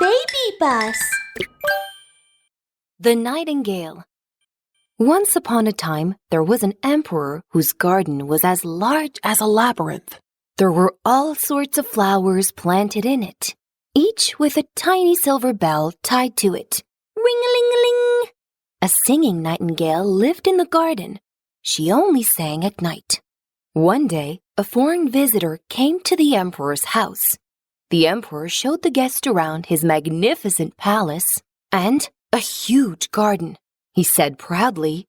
BabyBus. The Nightingale. Once upon a time, there was an emperor whose garden was as large as a labyrinth. There were all sorts of flowers planted in it, each with a tiny silver bell tied to it. Ring-a-ling-a-ling! A singing nightingale lived in the garden. She only sang at night. One day, a foreign visitor came to the emperor's house. The emperor showed the guest around his magnificent palace and a huge garden. He said proudly,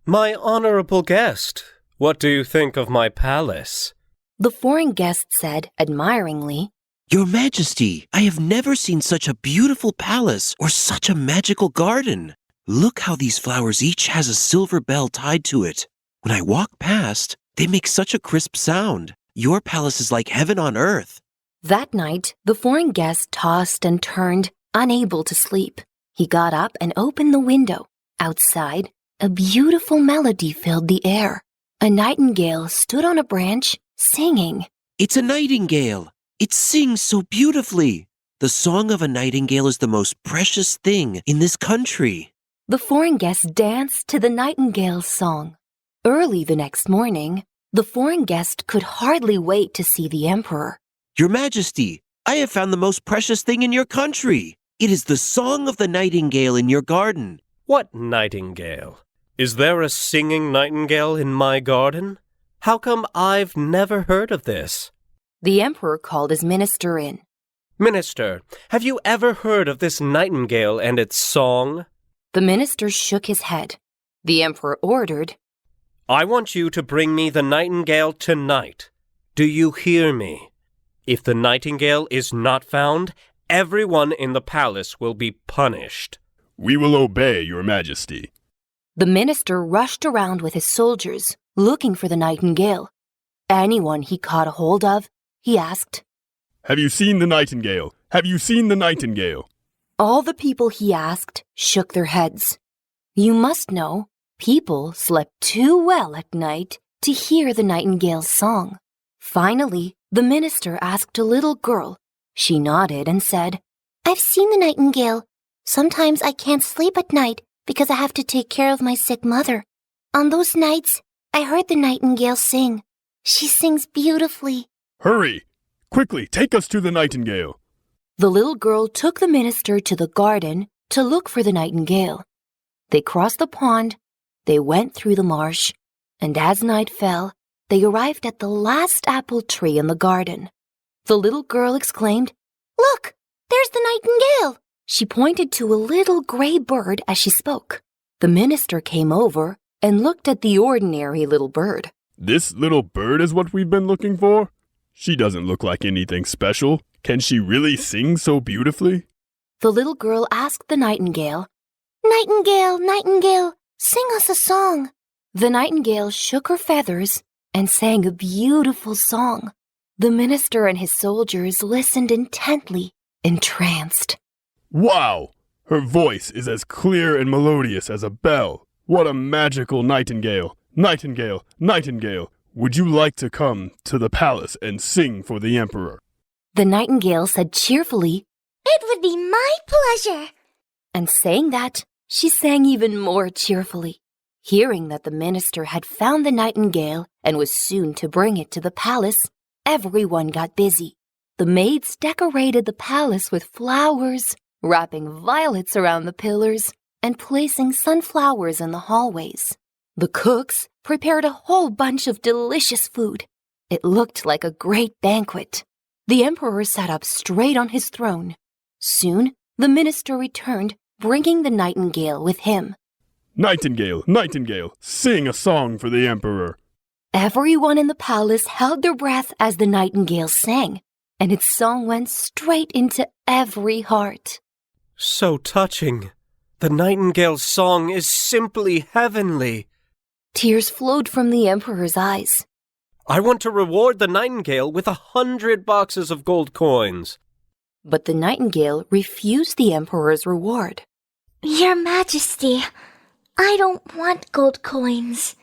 "My honorable guest, what do you think of my palace?" The foreign guest said admiringly, "Your Majesty, I have never seen such a beautiful palace or such a magical garden. Look how these flowers each has a silver bell tied to it. When I walk past, they make such a crisp sound. Your palace is like heaven on earth." That night, the foreign guest tossed and turned, unable to sleep. He got up and opened the window. Outside, a beautiful melody filled the air. A nightingale stood on a branch, singing. "It's a nightingale. It sings so beautifully. The song of a nightingale is the most precious thing in this country." The foreign guest danced to the nightingale's song. Early the next morning, the foreign guest could hardly wait to see the emperor. "Your Majesty, I have found the most precious thing in your country. It is the song of the nightingale in your garden." What nightingale? Is there a singing nightingale in my garden? How come I've never heard of this? The emperor called his minister in. Minister, have you ever heard of this nightingale and its song? The minister shook his head. The emperor ordered, I want you to bring me the nightingale tonight. Do you hear me? If the nightingale is not found, everyone in the palace will be punished. "We will obey, Your Majesty." The minister rushed around with his soldiers, looking for the nightingale. Anyone he caught a hold of, he asked, "Have you seen the nightingale? Have you seen the nightingale?" All the people he asked shook their heads. You must know, people slept too well at night to hear the nightingale's song. Finally, the minister asked a little girl. She nodded and said, I've seen the nightingale. Sometimes I can't sleep at night because I have to take care of my sick mother. On those nights, I heard the nightingale sing. She sings beautifully. "Hurry! Quickly, take us to the nightingale." The little girl took the minister to the garden to look for the nightingale. They crossed the pond, they went through the marsh, and as night fell, they arrived at the last apple tree in the garden. The little girl exclaimed, Look, there's the nightingale. She pointed to a little gray bird as she spoke. The minister came over and looked at the ordinary little bird. "This little bird is what we've been looking for? She doesn't look like anything special. Can she really sing so beautifully?" The little girl asked the nightingale. Nightingale, nightingale, sing us a song. The nightingale shook her feathers and sang a beautiful song. The minister and his soldiers listened intently, entranced. "Wow! Her voice is as clear and melodious as a bell. What a magical nightingale! Nightingale, nightingale, would you like to come to the palace and sing for the emperor?" The nightingale said cheerfully, It would be my pleasure. and saying that, she sang even more cheerfully. Hearing that the minister had found the nightingale and was soon to bring it to the palace, everyone got busy. The maids decorated the palace with flowers, wrapping violets around the pillars, and placing sunflowers in the hallways. The cooks prepared a whole bunch of delicious food. It looked like a great banquet. The emperor sat up straight on his throne. Soon, the minister returned, bringing the nightingale with him. "Nightingale, nightingale, sing a song for the emperor." Everyone in the palace held their breath as the nightingale sang, and its song went straight into every heart. So touching. The nightingale's song is simply heavenly. Tears flowed from the emperor's eyes. I want to reward the nightingale with 100 boxes of gold coins. But the nightingale refused the emperor's reward. Your Majesty, I don't want gold coins.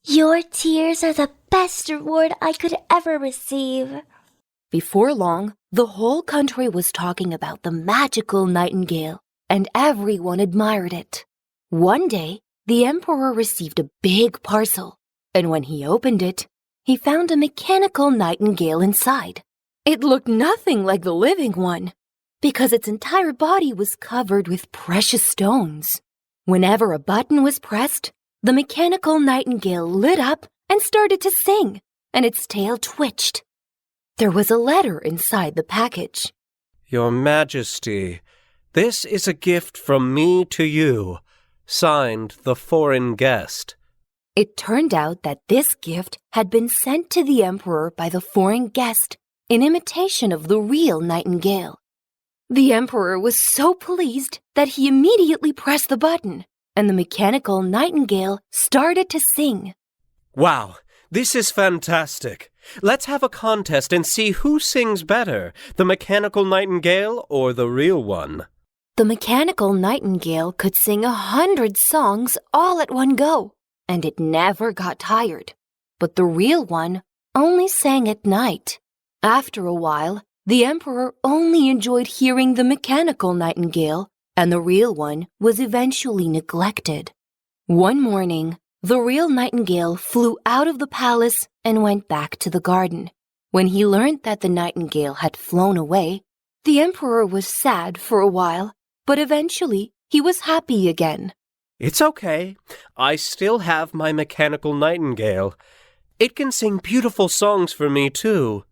Your tears are the best reward I could ever receive. Before long, The whole country was talking about the magical nightingale, and everyone admired it. One day, the emperor received a big parcel, and when he opened it, he found a mechanical nightingale inside. It looked nothing like the living one, because its entire body was covered with precious stones. Whenever a button was pressed, the mechanical nightingale lit up and started to sing, and its tail twitched. There was a letter inside the package. Your Majesty, this is a gift from me to you, signed the foreign guest. It turned out that this gift had been sent to the emperor by the foreign guest in imitation of the real nightingale. The emperor was so pleased that he immediately pressed the button, and the mechanical nightingale started to sing. Wow, this is fantastic. Let's have a contest and see who sings better, the mechanical nightingale or the real one. The mechanical nightingale could sing 100 songs all at one go, and it never got tired. But the real one only sang at night. After a while, the emperor only enjoyed hearing the mechanical nightingale, and the real one was eventually neglected. One morning, the real nightingale flew out of the palace and went back to the garden. When he learned that the nightingale had flown away, the emperor was sad for a while, but eventually he was happy again. It's okay. I still have my mechanical nightingale. It can sing beautiful songs for me, too.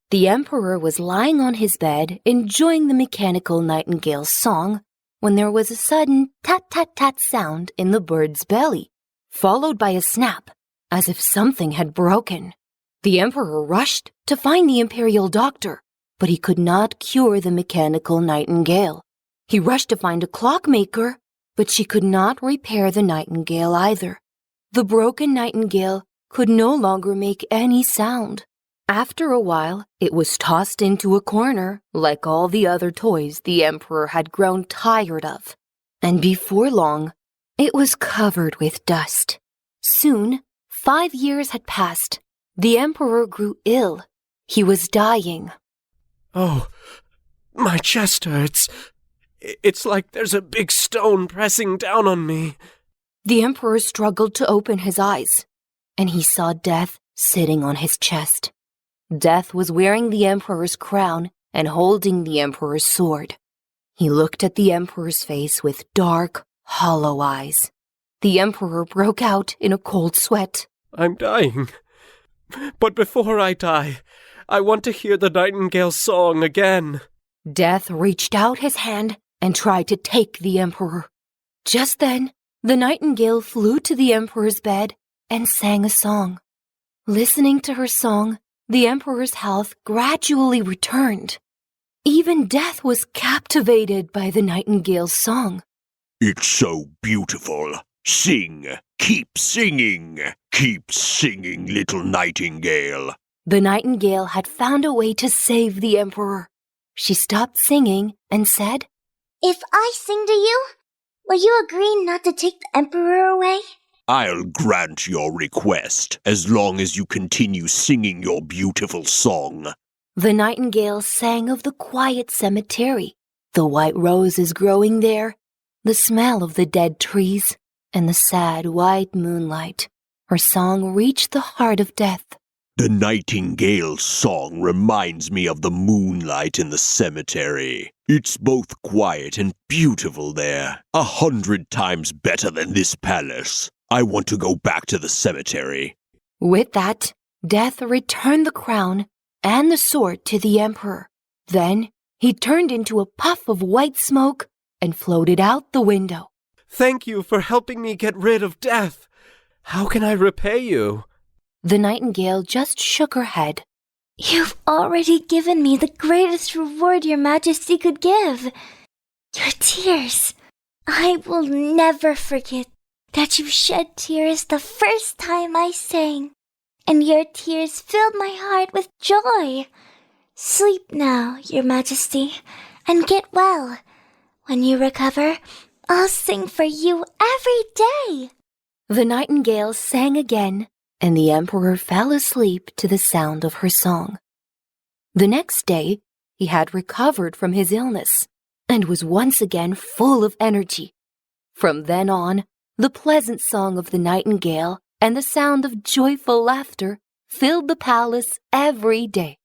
The emperor was lying on his bed, enjoying the mechanical nightingale's song, when there was a sudden tat-tat-tat sound in the bird's belly, followed by a snap, as if something had broken. The emperor rushed to find the imperial doctor, but he could not cure the mechanical nightingale. He rushed to find a clockmaker, but she could not repair the nightingale either. The broken nightingale could no longer make any sound. After a while, it was tossed into a corner, like all the other toys the emperor had grown tired of. And before long, it was covered with dust. Soon, 5 years had passed. The emperor grew ill. He was dying. Oh, my chest hurts. It's like there's a big stone pressing down on me. The emperor struggled to open his eyes, and he saw Death sitting on his chest. Death was wearing the emperor's crown and holding the emperor's sword. He looked at the emperor's face with dark, hollow eyes. The emperor broke out in a cold sweat. I'm dying. But before I die, I want to hear the nightingale's song again. Death reached out his hand and tried to take the emperor. Just then, the nightingale flew to the emperor's bed and sang a song. Listening to her song, the emperor's health gradually returned. Even Death was captivated by the nightingale's song. It's so beautiful. Sing. Keep singing. Keep singing, little nightingale. The nightingale had found a way to save the emperor. She stopped singing and said, If I sing to you, will you agree not to take the emperor away? I'll grant your request, as long as you continue singing your beautiful song. The nightingale sang of the quiet cemetery, the white roses growing there, the smell of the dead trees, and the sad white moonlight. Her song reached the heart of Death. The nightingale's song reminds me of the moonlight in the cemetery. It's both quiet and beautiful there, 100 times better than this palace. I want to go back to the cemetery. With that, Death returned the crown and the sword to the emperor. Then he turned into a puff of white smoke and floated out the window. Thank you for helping me get rid of death. How can I repay you? The nightingale just shook her head. You've already given me the greatest reward your majesty could give. Your tears. I will never forget that you shed tears the first time I sang, and your tears filled my heart with joy. Sleep now, your majesty, and get well. When you recover, I'll sing for you every day. The nightingale sang again, and the emperor fell asleep to the sound of her song. The next day, he had recovered from his illness and was once again full of energy. From then on, the pleasant song of the nightingale and the sound of joyful laughter filled the palace every day.